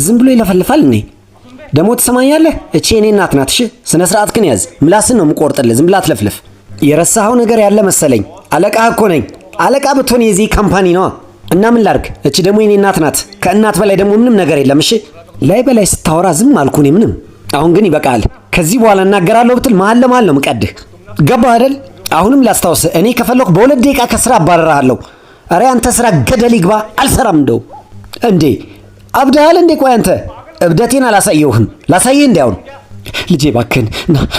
ዝም ብሎ ይለፈልፋል እንዴ? ደሞ ትሰማኛለህ? እቺ እኔ እናት ናት። እሺ ስነ ስርዓት ግን ያዝ። ምላስን ነው የምቆርጥልህ። ዝም ብላ አትለፍልፍ። የረሳኸው ነገር ያለ መሰለኝ። አለቃ እኮ ነኝ። አለቃ ብትሆን የዚህ ካምፓኒ ነው። እና ምን ላድርግ? እቺ ደግሞ የኔ እናት ናት። ከእናት በላይ ደግሞ ምንም ነገር የለም። እሺ ላይ በላይ ስታወራ ዝም አልኩ እኔ ምንም። አሁን ግን ይበቃል። ከዚህ በኋላ እናገራለሁ ብትል መሀል ለመሀል ነው የምቀድህ። ገባህ አይደል? አሁንም ላስታውስ፣ እኔ ከፈለኩ በሁለት ደቂቃ ከስራ አባረርሃለሁ። ኧረ አንተ ስራ ገደል ይግባ። አልሰራም እንደው እንዴ አብደሃል እንዴ? ቆይ አንተ እብደቴን አላሳየውህም። ላሳየህ እንዴ? አሁን ልጄ እባክህን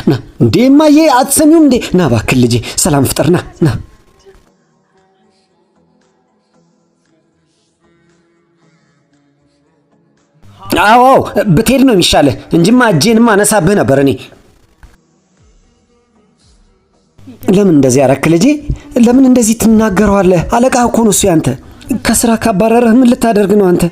ና እንዴ እማዬ አትሰሚውም እንዴ? ና እባክህን ልጄ ሰላም ፍጠር ና አዎ ብትሄድ ነው የሚሻልህ እንጂማ እጄንማ አነሳብህ ነበር እኔ። ለምን እንደዚህ አረክ ልጄ? ለምን እንደዚህ ትናገረዋለህ? አለቃ እኮ ነው እሱ ያንተ። ከስራ ካባረረህ ምን ልታደርግ ነው አንተ?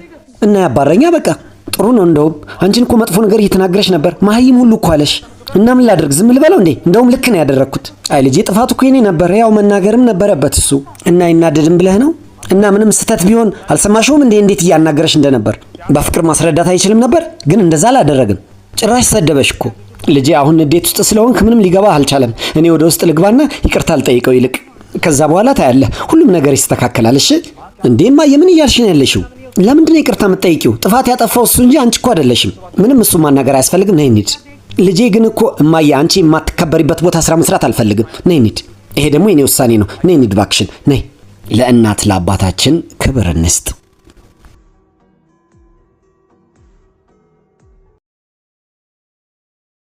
እና ያባረኛ በቃ ጥሩ ነው። እንደውም አንቺን እኮ መጥፎ ነገር እየተናገረሽ ነበር። መሀይም ሁሉ እኮ አለሽ። እና ምን ላድርግ? ዝም ልበለው እንዴ? እንደውም ልክ ነው ያደረኩት። አይ ልጄ ጥፋቱ እኮ የኔ ነበር። ያው መናገርም ነበረበት እሱ። እና ይናደድም ብለህ ነው? እና ምንም ስተት ቢሆን አልሰማሽውም እንዴ? እንዴት እያናገረሽ እንደነበር በፍቅር ማስረዳት አይችልም ነበር? ግን እንደዛ አላደረግም። ጭራሽ ሰደበሽ እኮ ልጄ። አሁን ንዴት ውስጥ ስለሆንክ ምንም ሊገባ አልቻለም። እኔ ወደ ውስጥ ልግባና ይቅርታ ልጠይቀው ይልቅ። ከዛ በኋላ ታያለህ ሁሉም ነገር ይስተካከላል። እሺ እንዴ እማዬ ምን እያልሽ ነው ያለሽው? ለምንድን ነው ይቅርታ የምትጠይቂው? ጥፋት ያጠፋው እሱ እንጂ አንቺ እኮ አይደለሽም። ምንም እሱ ማናገር አያስፈልግም። ነይ እንሂድ። ልጄ ግን እኮ እማዬ አንቺ የማትከበሪበት ቦታ ስራ መስራት አልፈልግም። ነይ እንሂድ። ይሄ ደግሞ የኔ ውሳኔ ነው። ነይ እንሂድ እባክሽን ነይ። ለእናት ለአባታችን ክብር እንስጥ።